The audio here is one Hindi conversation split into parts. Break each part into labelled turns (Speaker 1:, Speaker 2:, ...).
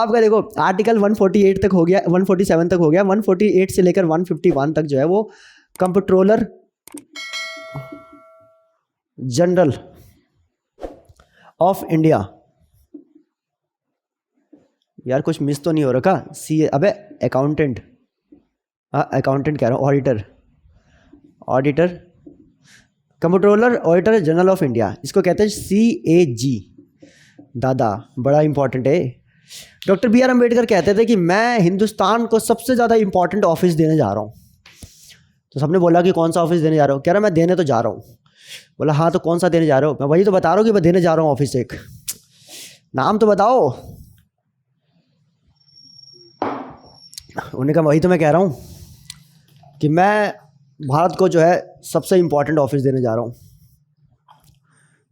Speaker 1: आपका देखो आर्टिकल 148 तक हो गया, 147 तक हो गया, 148 से लेकर 151 तक जो है वो कंप्ट्रोलर जनरल ऑफ इंडिया। यार कुछ मिस तो नहीं हो रखा? अबे अकाउंटेंट, अकाउंटेंट कह रहा हूँ, auditor, comptroller auditor general of India, इसको कहते हैं CAG। दादा बड़ा इंपॉर्टेंट है। डॉक्टर BR अम्बेडकर कहते थे कि मैं हिंदुस्तान को सबसे ज़्यादा इंपॉर्टेंट ऑफिस देने जा रहा हूँ। तो सबने बोला कि कौन सा ऑफिस देने जा रहा हूँ? कह रहा मैं देने तो जा रहा हूँ। बोला हाँ तो कौन सा देने जा रहे हो? मैं वही तो बता रहा हूँ कि मैं देने जा रहा हूँ ऑफिस। एक नाम तो बताओ। उन्होंने कहा वही तो मैं कह रहा हूँ कि मैं भारत को जो है सबसे इंपॉर्टेंट ऑफिस देने जा रहा हूँ।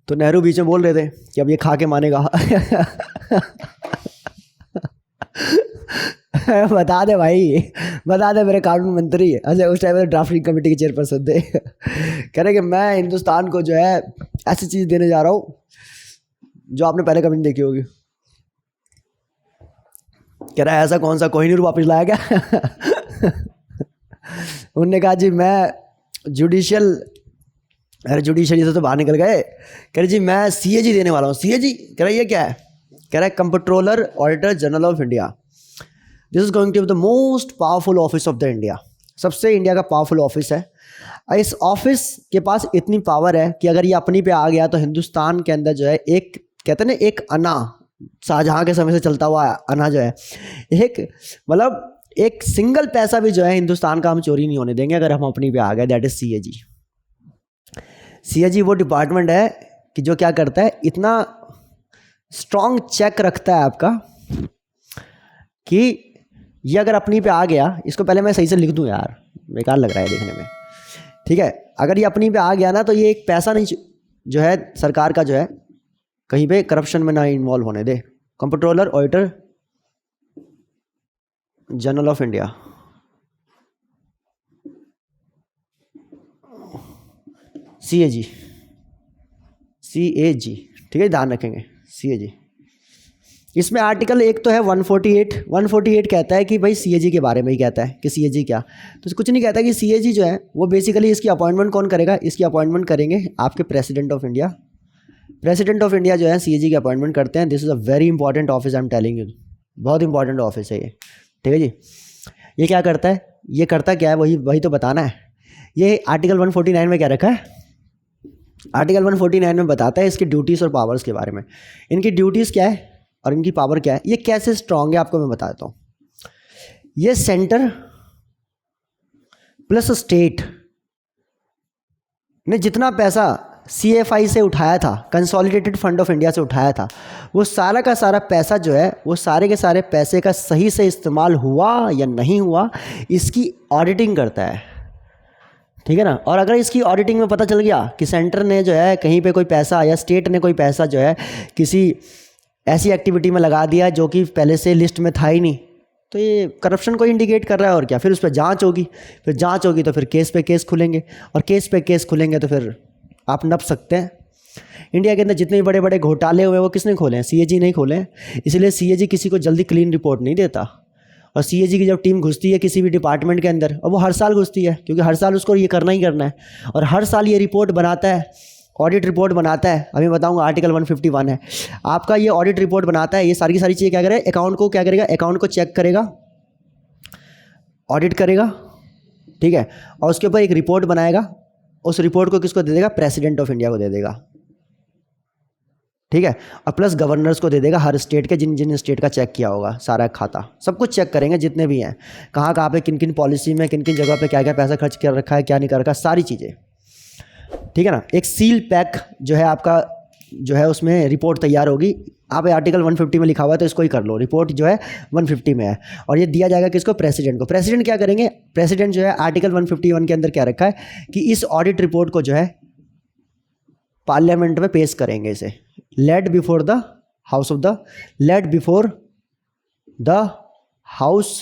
Speaker 1: तो नेहरू बीच में बोल रहे थे कि अब ये खा के मानेगा। बता दे भाई, बता दे मेरे कानून मंत्री। अच्छा उस टाइम में ड्राफ्टिंग कमेटी के चेयरपर्सन थे। कह रहे कि मैं हिंदुस्तान को जो है ऐसी चीज़ देने जा रहा हूँ जो आपने पहले कभी नहीं देखी होगी। कह रहा है ऐसा कौन सा कोहिनूर वापस लाया क्या? उनने कहा जी मैं जुडिशियल, अरे जुडिशरी से तो बाहर निकल गए। कह रहे जी मैं CAG देने वाला हूँ। CAG कह रहा है ये क्या है? कह रहा है comptroller auditor general of India. This is going to be the most powerful office of the India. सबसे इंडिया का पावरफुल ऑफिस है। इस ऑफिस के पास इतनी पावर है कि अगर ये अपनी पे आ गया तो हिंदुस्तान के अंदर जो है एक कहते हैं ना एक अना, शाहजहाँ के समय से चलता हुआ अना जो है, एक मतलब एक सिंगल पैसा भी जो है हिंदुस्तान का हम चोरी नहीं होने देंगे अगर हम अपनी पे आ गए। That is CAG। CAG वो डिपार्टमेंट है कि जो क्या करता है, इतना स्ट्रॉन्ग चेक रखता है आपका कि ये अगर अपनी पे आ गया, इसको पहले मैं सही से लिख दूं यार, बेकार लग रहा है देखने में, ठीक है। अगर ये अपनी पे आ गया ना तो ये एक पैसा नहीं जो है सरकार का जो है कहीं पे करप्शन में ना इन्वॉल्व होने दे। Comptroller auditor general of India, CAG, ठीक है, ध्यान रखेंगे CAG। इसमें आर्टिकल एक तो है 148 कहता है कि भाई CAG के बारे में ही कहता है कि CAG क्या, तो कुछ नहीं कहता कि CAG जो है वो बेसिकली इसकी अपॉइंटमेंट कौन करेगा, इसकी अपॉइंटमेंट करेंगे आपके president of India. President of India जो है CAG की अपॉइंटमेंट करते हैं। This is a very important office, I am telling you, बहुत इंपॉर्टेंट ऑफिस है ये, ठीक है जी। ये क्या करता है, ये करता क्या है वही तो बताना है। ये आर्टिकल 149 में क्या रखा है, आर्टिकल 149 में बताता है इसकी ड्यूटीज़ और पावर्स के बारे में। इनकी ड्यूटीज़ क्या है और इनकी पावर क्या है, ये कैसे स्ट्रांग है आपको मैं बता देता हूँ। ये सेंटर प्लस स्टेट ने जितना पैसा CFI से उठाया था, कंसोलिडेटेड फंड ऑफ इंडिया से उठाया था, वो सारा का सारा पैसा जो है वो सारे के सारे पैसे का सही से इस्तेमाल हुआ या नहीं हुआ, इसकी ऑडिटिंग करता है, ठीक है ना। और अगर इसकी ऑडिटिंग में पता चल गया कि सेंटर ने जो है कहीं पे कोई पैसा या स्टेट ने कोई पैसा जो है किसी ऐसी एक्टिविटी में लगा दिया जो कि पहले से लिस्ट में था ही नहीं, तो ये करप्शन को इंडिकेट कर रहा है। और क्या, फिर उस पर जांच होगी, फिर जांच होगी तो फिर केस पे केस खुलेंगे, और केस पे केस खुलेंगे तो फिर आप नप सकते हैं। इंडिया के अंदर जितने भी बड़े बड़े घोटाले हुए वो किसने खोले हैं, CAG नहीं खोले हैं। इसलिए CAG किसी को जल्दी क्लीन रिपोर्ट नहीं देता। और CAG की जब टीम घुसती है किसी भी डिपार्टमेंट के अंदर, और वो हर साल घुसती है क्योंकि हर साल उसको ये करना ही करना है, और हर साल ये रिपोर्ट बनाता है, ऑडिट रिपोर्ट बनाता है। अभी बताऊंगा आर्टिकल 151 है आपका, ये ऑडिट रिपोर्ट बनाता है। ये सारी की सारी चीज़ें क्या करेगा, अकाउंट को क्या करेगा, अकाउंट को चेक करेगा, ऑडिट करेगा, ठीक है, और उसके ऊपर एक रिपोर्ट बनाएगा। उस रिपोर्ट को किसको दे देगा, प्रेसिडेंट ऑफ इंडिया को दे देगा, ठीक है, और प्लस गवर्नर्स को दे देगा हर स्टेट के, जिन जिन स्टेट का चेक किया होगा सारा खाता, सब कुछ चेक करेंगे जितने भी हैं, कहाँ पे किन किन पॉलिसी में किन किन जगह पे क्या क्या पैसा खर्च कर रखा है, क्या नहीं कर रखा, सारी चीज़ें, ठीक है ना। एक सील पैक जो है आपका जो है उसमें रिपोर्ट तैयार होगी। आप आर्टिकल 150 में लिखा हुआ है तो इसको ही कर लो, रिपोर्ट जो है 150 में है, और ये दिया जाएगा किसको, प्रेसिडेंट को। प्रेसिडेंट क्या करेंगे, प्रेसिडेंट जो है आर्टिकल 151 के अंदर क्या रखा है कि इस ऑडिट रिपोर्ट को जो है पार्लियामेंट में पेश करेंगे, इसे laid before the house of the, laid before the house,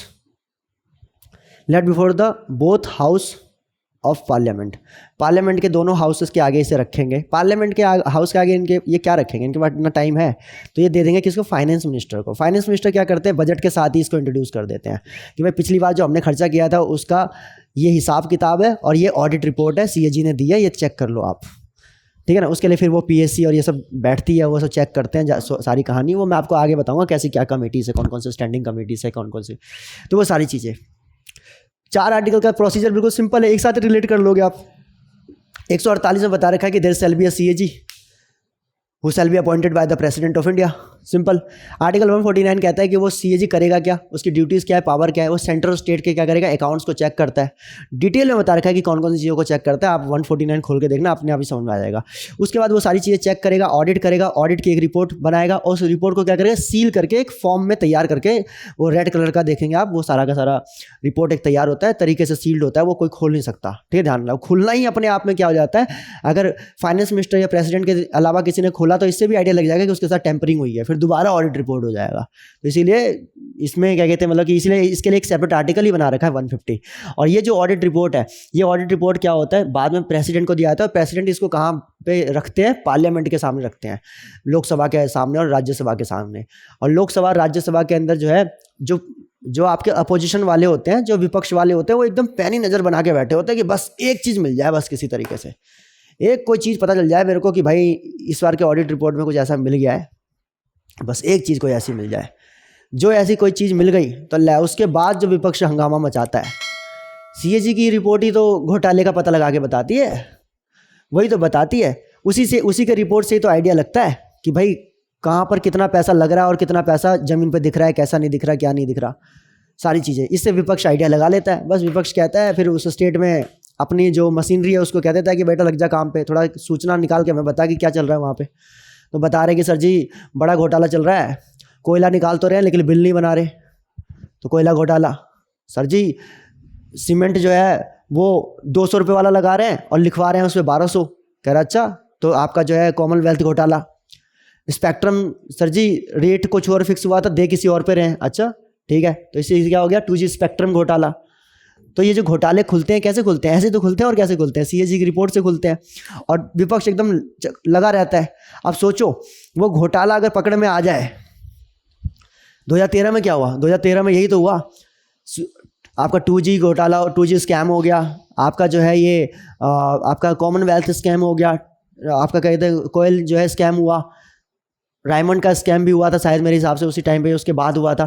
Speaker 1: laid before the both house of parliament. Parliament के दोनों हाउसेस के आगे इसे रखेंगे। पार्लियामेंट के हाउस के आगे इनके ये क्या रखेंगे, इनके पास इतना टाइम है तो ये दे देंगे किसको, फाइनेंस मिनिस्टर को। फाइनेंस मिनिस्टर क्या करते हैं, बजट के साथ ही इसको इंट्रोड्यूस कर देते हैं कि भाई पिछली बार जो हमने खर्चा किया था उसका ये हिसाब किताब है और ये ऑडिट रिपोर्ट है, CAG ने दी है, ये चेक कर लो आप, ठीक है ना। उसके लिए फिर वो PSC और ये सब बैठती है, वो सब चेक करते हैं सारी कहानी। वो मैं आपको आगे बताऊंगा कैसी क्या कमेटीज़ है, कौन कौन से स्टैंडिंग कमेटीज़ है, कौन कौन सी, तो वो सारी चीज़ें। 4 आर्टिकल का प्रोसीजर बिल्कुल सिंपल है, एक साथ रिलेट कर लोगे आप। 148 में बता रखा है कि there shall be a CAG who shall be appointed by the president of India. Simple. Article 149 कहता है कि वो CAG करेगा क्या, उसकी ड्यूटीज़ क्या है, पावर क्या है, वो सेंटर और स्टेट के क्या करेगा, अकाउंट्स को चेक करता है। डिटेल में बता रखा है कि कौन कौन सी चीज़ों को चेक करता है, आप 149 खोल के देखना, अपने आप ही समझ में आ जाएगा। उसके बाद वो सारी चीज़ें चेक करेगा, ऑडिट करेगा, ऑडिट की एक रिपोर्ट बनाएगा और उस रिपोर्ट को क्या करेगा, सील करके एक फॉर्म में तैयार करके, वो रेड कलर का देखेंगे आप, वो सारा का सारा रिपोर्ट एक तैयार होता है, तरीके से सील्ड होता है, वो कोई खोल नहीं सकता, ठीक है। ध्यान रखो, खुलना ही अपने आप में क्या हो जाता है, अगर फाइनेंस मिनिस्टर या प्रेसिडेंट के अलावा किसी ने खोला तो इससे भी आइडिया लग जाएगा कि उसके साथ टेम्परिंग हुई है, फिर दोबारा ऑडिट रिपोर्ट हो जाएगा। तो इसीलिए इसमें क्या कहते हैं, मतलब कि इसलिए इसके लिए एक सेपरेट आर्टिकल ही बना रखा है 150। और ये जो ऑडिट रिपोर्ट है, ये ऑडिट रिपोर्ट क्या होता है, बाद में प्रेसिडेंट को दिया जाता है। प्रेसिडेंट इसको कहाँ पे रखते हैं, पार्लियामेंट के सामने रखते हैं, लोकसभा के सामने और राज्यसभा के सामने। और लोकसभा राज्यसभा के अंदर जो है, जो आपके अपोजिशन वाले होते हैं, जो विपक्ष वाले होते हैं, वो एकदम पैनी नज़र बना के बैठे होते हैं कि बस एक चीज़ मिल जाए, बस किसी तरीके से एक कोई चीज़ पता चल जाए मेरे को कि भाई इस बार के ऑडिट रिपोर्ट में कुछ ऐसा मिल गया है, बस एक चीज़ कोई ऐसी मिल जाए। जो ऐसी कोई चीज़ मिल गई तो ले, उसके बाद जो विपक्ष हंगामा मचाता है, CAG की रिपोर्ट ही तो घोटाले का पता लगा के बताती है, वही तो बताती है। उसी के रिपोर्ट से ही तो आइडिया लगता है कि भाई कहाँ पर कितना पैसा लग रहा है और कितना पैसा ज़मीन पर दिख रहा है, कैसा नहीं दिख रहा, क्या नहीं दिख रहा, सारी चीज़ें इससे विपक्ष आइडिया लगा लेता है। बस विपक्ष कहता है, फिर उस स्टेट में अपनी जो मशीनरी है उसको कह देता है कि बेटा लग जा काम पे, थोड़ा सूचना निकाल के हमें बता कि क्या चल रहा है वहाँ पे। तो बता रहे कि सर जी बड़ा घोटाला चल रहा है, कोयला निकाल तो रहे हैं लेकिन बिल नहीं बना रहे, तो कोयला घोटाला। सर जी सीमेंट जो है वो 200 रुपये वाला लगा रहे हैं और लिखवा रहे हैं उस पर 1200। कह रहा अच्छा, तो आपका जो है कॉमनवेल्थ घोटाला। स्पेक्ट्रम सर जी रेट कुछ और फिक्स हुआ था, दे किसी और पे रहे हैं, अच्छा ठीक है, तो इससे क्या हो गया, 2G स्पेक्ट्रम घोटाला। तो ये जो घोटाले खुलते हैं कैसे खुलते हैं, ऐसे तो खुलते हैं, और कैसे खुलते हैं, CAG की रिपोर्ट से खुलते हैं। और विपक्ष एकदम लगा रहता है। अब सोचो वो घोटाला अगर पकड़ में आ जाए, 2013 में क्या हुआ, 2013 में यही तो हुआ, आपका 2G घोटाला और 2G स्कैम हो गया, आपका जो है ये आपका कॉमनवेल्थ स्कैम हो गया, आपका कहते हैं कोयल जो है स्कैम हुआ, रायमंड का स्कैम भी हुआ था शायद मेरे हिसाब से उसी टाइम पे, उसके बाद हुआ था।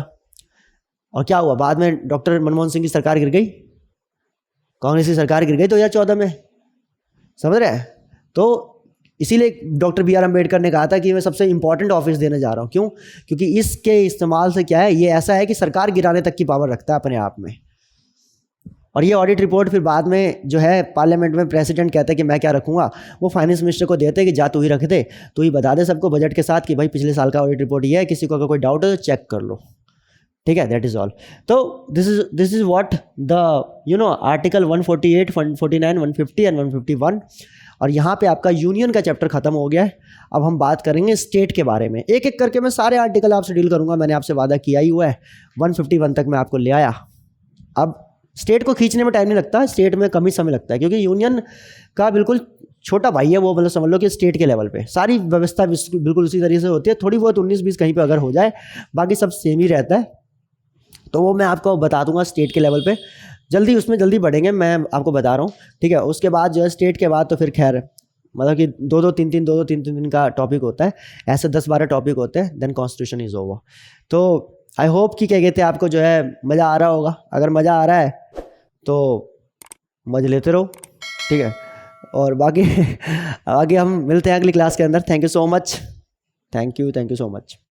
Speaker 1: और क्या हुआ, बाद में डॉक्टर मनमोहन सिंह की सरकार गिर गई, कांग्रेस की सरकार गिर गई 2014 में, समझ रहे हैं। तो इसीलिए डॉक्टर BR अम्बेडकर ने कहा था कि मैं सबसे इंपॉर्टेंट ऑफिस देने जा रहा हूँ। क्यों, क्योंकि इसके इस्तेमाल से क्या है, ये ऐसा है कि सरकार गिराने तक की पावर रखता है अपने आप में। और ये ऑडिट रिपोर्ट फिर बाद में जो है पार्लियामेंट में प्रेसिडेंट कहता है कि मैं क्या रखूँगा, वो फाइनेंस मिनिस्टर को देते हैं कि जा तू ही रख दे, तू ही बता दे सबको बजट के साथ कि भाई पिछले साल का ऑडिट रिपोर्ट ये है, किसी को अगर कोई डाउट है तो चेक कर लो, ठीक है, दैट इज़ ऑल। तो this is what the article 148, 149, 150 and 151। और यहाँ पे आपका यूनियन का चैप्टर खत्म हो गया है। अब हम बात करेंगे स्टेट के बारे में, एक एक करके मैं सारे आर्टिकल आपसे डील करूँगा, मैंने आपसे वादा किया ही हुआ है। 151 तक मैं आपको ले आया। अब स्टेट को खींचने में टाइम नहीं लगता, स्टेट में कम ही समय लगता है, क्योंकि यूनियन का बिल्कुल छोटा भाई है वो, मतलब समझ लो कि स्टेट के लेवल पे सारी व्यवस्था बिल्कुल उसी तरीके से होती है, थोड़ी बहुत 19-20 कहीं पे अगर हो जाए, बाकी सब सेम ही रहता है। तो वो मैं आपको बता दूंगा स्टेट के लेवल पे, जल्दी उसमें जल्दी बढ़ेंगे, मैं आपको बता रहा हूँ, ठीक है। उसके बाद जो है स्टेट के बाद तो फिर खैर मतलब कि 2-3 दिन का टॉपिक होता है, ऐसे 10-12 टॉपिक होते हैं, देन कॉन्स्टिट्यूशन इज ओवर। तो आई होप कि क्या कहते हैं आपको जो है मज़ा आ रहा होगा। अगर मज़ा आ रहा है तो मज़े लेते रहो, ठीक है। और बाकी आगे हम मिलते हैं अगली क्लास के अंदर। Thank you so much, thank you so much.